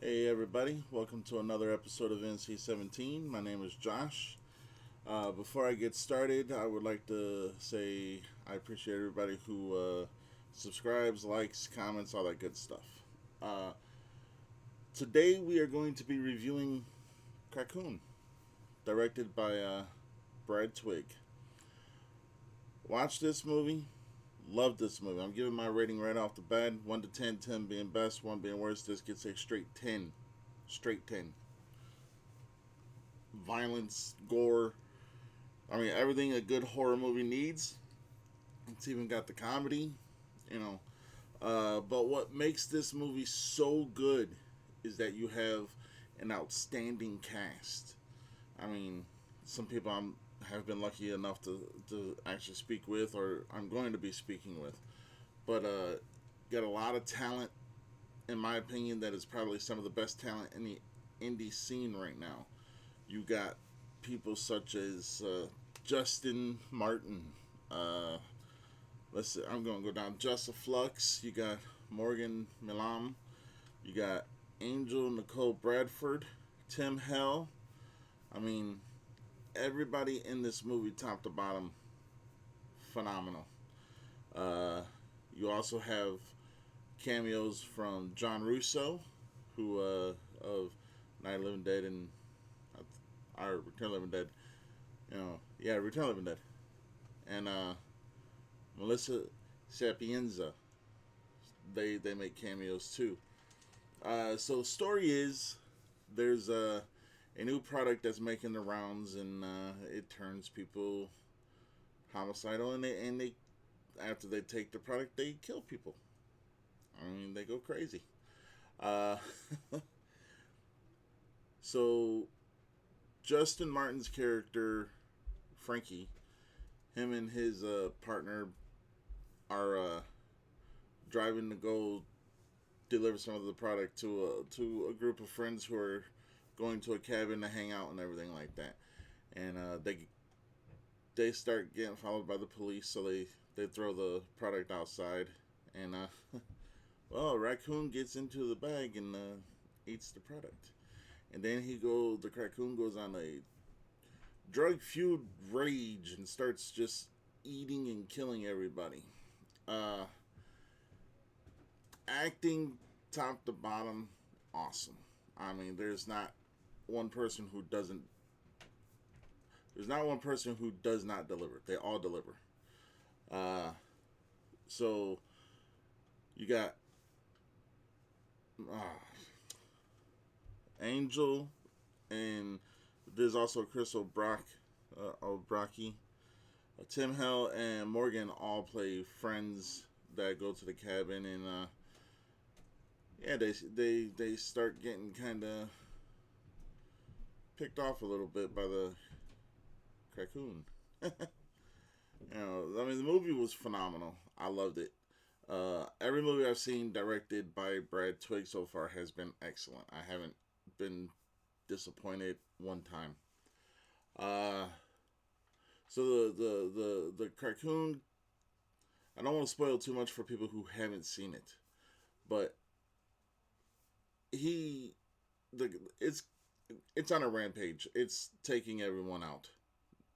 Hey everybody, welcome to another episode of NC-17. My name is Josh. Before I get started, I would like to say I appreciate everybody who subscribes, likes, comments, all that good stuff. Uh, Today we are going to be reviewing Crackcoon, directed by Brad Twigg. Watch this movie, love this movie. I'm giving my rating right off the bat, 1 to 10, 10 being best, 1 being worst. This gets a straight 10. Straight 10. Violence, gore. I mean, everything a good horror movie needs. It's even got the comedy, you know. But what makes this movie so good is that you have an outstanding cast. I mean, some people have been lucky enough to actually speak with, or I'm going to be speaking with. But got a lot of talent, in my opinion, that is probably some of the best talent in the indie scene right now. You got people such as Justin Martin. Uh, let's see, I'm gonna go down. Joseph Flux. You got Morgan Milam. You got Angel Nicole Bradford. Tim Hell. I mean, everybody in this movie, top to bottom, phenomenal. Uh, you also have cameos from John Russo, who of Night of the Living Dead and Return of the Living Dead. Return of the Living Dead, and Melissa Sapienza. They make cameos too. So the story is there's a new product that's making the rounds, and it turns people homicidal, and they after they take the product, they kill people. I mean, they go crazy. Uh, so Justin Martin's character Frankie, him and his partner are driving to go deliver some of the product to a group of friends who are going to a cabin to hang out and everything like that. And they start getting followed by the police, so they throw the product outside, and well, a raccoon gets into the bag and eats the product. And then the raccoon goes on a drug fueled rage and starts just eating and killing everybody. Uh, Acting top to bottom, awesome. I mean, one person who doesn't. There's not one person who does not deliver. They all deliver. Uh, so you got uh, Angel, and there's also Chris O'Braki. Tim Hell and Morgan all play friends that go to the cabin, and they start getting kind of picked off a little bit by the Crackcoon. I mean, the movie was phenomenal. I loved it. Every movie I've seen directed by Brad Twigg so far has been excellent. I haven't been disappointed one time. Uh, so the Crackcoon. I don't want to spoil too much for people who haven't seen it, but he the it's on a rampage. It's taking everyone out,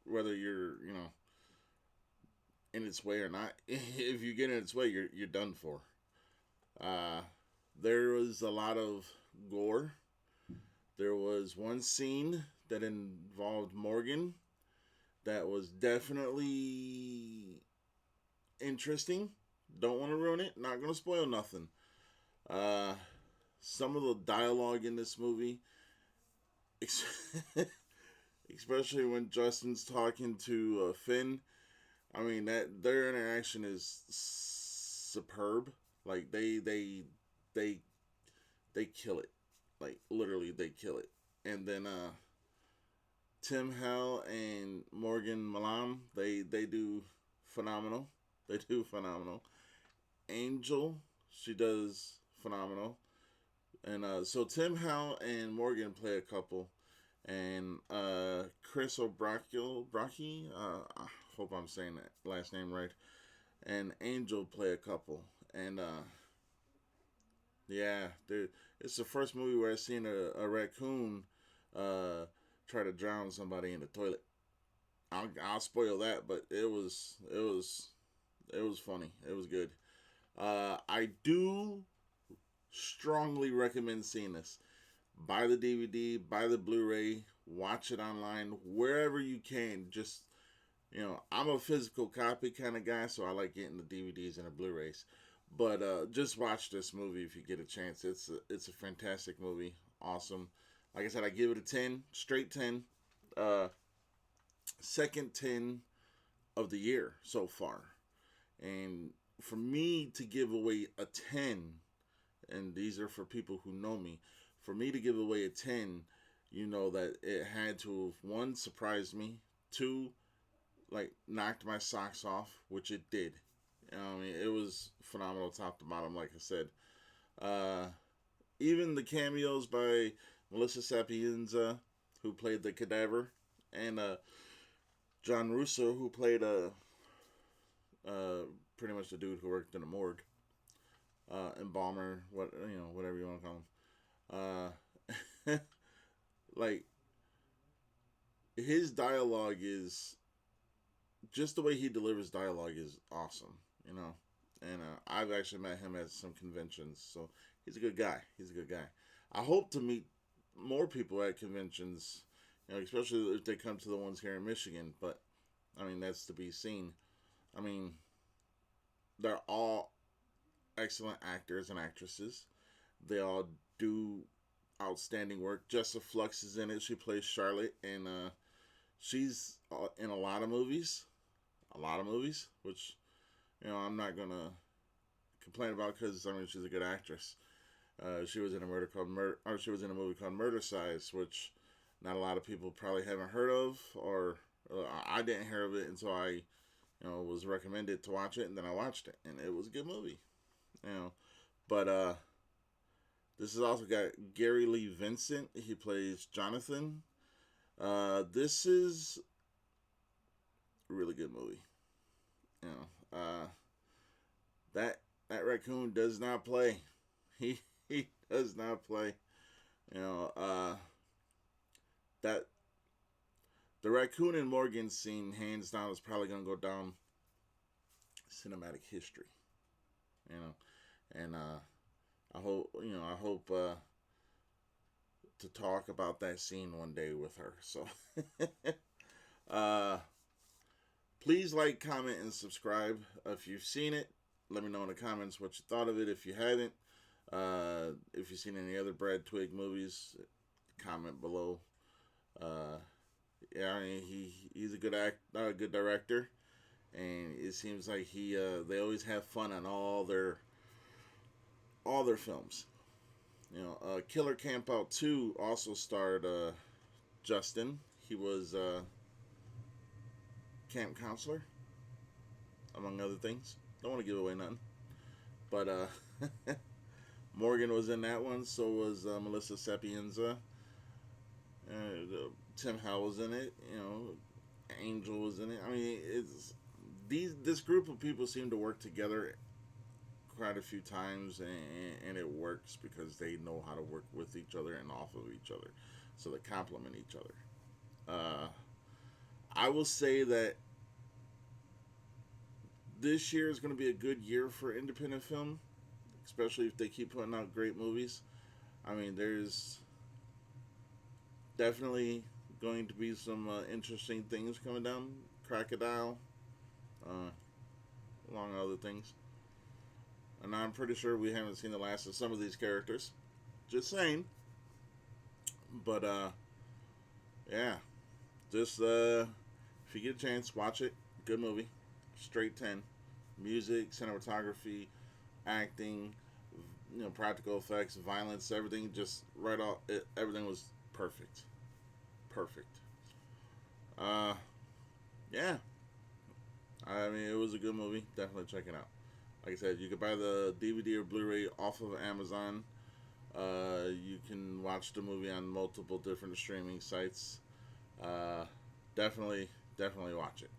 whether you're in its way or not. If you get in its way, you're done for. Uh, there was a lot of gore. There was one scene that involved Morgan that was definitely interesting. Don't want to ruin it. Not going to spoil nothing. Uh, some of the dialogue in this movie, especially when Justin's talking to Finn. I mean, that their interaction is superb. Like they kill it. Like literally they kill it. And then Tim Hell and Morgan Malam, they do phenomenal. They do phenomenal. Angel, she does phenomenal. And so Tim Hell and Morgan play a couple, and Chris O'Braki, I hope I'm saying that last name right, and Angel play a couple, and Yeah, it's the first movie where I seen a raccoon uh, try to drown somebody in the toilet. I'll spoil that, but it was funny. It was good. I do strongly recommend seeing this. Buy the DVD, buy the Blu-ray, watch it online wherever you can. Just I'm a physical copy kind of guy, so I like getting the DVDs and the Blu-rays. But just watch this movie if you get a chance. It's a fantastic movie. Awesome. Like I said, I give it a 10, straight 10. Uh, second 10 of the year so far. And for me to give away a 10, and these are for people who know me, for me to give away a 10, that it had to have, one, surprised me, two, like knocked my socks off, which it did. I mean, it was phenomenal top to bottom, like I said. Uh, Even the cameos by Melissa Sapienza, who played the cadaver, and John Russo, who played uh, pretty much the dude who worked in the morgue, embalmer, whatever you want to call him. Like his dialogue is just the way he delivers dialogue is awesome, you know. And I've actually met him at some conventions, so he's a good guy. He's a good guy. I hope to meet more people at conventions, especially if they come to the ones here in Michigan. But I mean, that's to be seen. I mean, they're all excellent actors and actresses. They all do outstanding work. Jessa Flux is in it. She plays Charlotte, and she's in a lot of movies, which I'm not gonna complain about because I mean she's a good actress. She was in a she was in a movie called Murder Size, which not a lot of people probably haven't heard of, or I didn't hear of it until I was recommended to watch it, and then I watched it, and it was a good movie. You know, but this has also got Gary Lee Vincent. He plays Jonathan. This is a really good movie. You know, that that raccoon does not play. He does not play. You know, that the raccoon and Morgan scene, hands down, is probably gonna go down cinematic history. You know, and I hope to talk about that scene one day with her. So, uh, please like, comment, and subscribe if you've seen it. Let me know in the comments what you thought of it. If you haven't, if you've seen any other Brad Twigg movies, comment below. Uh, yeah, I mean, he's a good director, and it seems like they always have fun on all their films. Killer Camp Out 2 also starred Justin. He was camp counselor, among other things. Don't want to give away nothing, but Morgan was in that one. So was Melissa Sapienza. Tim Howell was in it. Angel was in it. I mean, it's this group of people seem to work together quite a few times, and it works because they know how to work with each other and off of each other, so they complement each other. Uh, I will say that this year is going to be a good year for independent film, especially if they keep putting out great movies. I mean, there's definitely going to be some interesting things coming down. Crocodile, uh, along other things. And I'm pretty sure we haven't seen the last of some of these characters. Just saying. But yeah, just if you get a chance, watch it. Good movie, straight 10. Music, cinematography, acting, practical effects, violence, everything just right off. Everything was perfect, perfect. Uh, yeah. I mean, it was a good movie. Definitely check it out. Like I said, you can buy the DVD or Blu-ray off of Amazon. You can watch the movie on multiple different streaming sites. Uh, definitely, definitely watch it.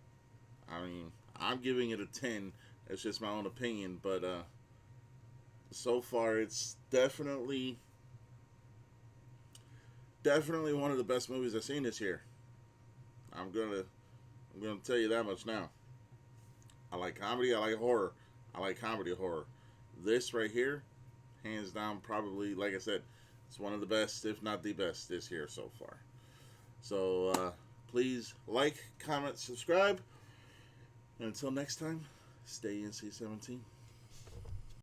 I mean, I'm giving it a 10. It's just my own opinion, but So far, it's definitely one of the best movies I've seen this year. I'm gonna I'm gonna tell you that much now. I like comedy. I like horror. I like comedy horror. This right here, hands down, probably like I said, it's one of the best, if not the best, this year so far. So please like, comment, subscribe, and until next time, stay NC-17.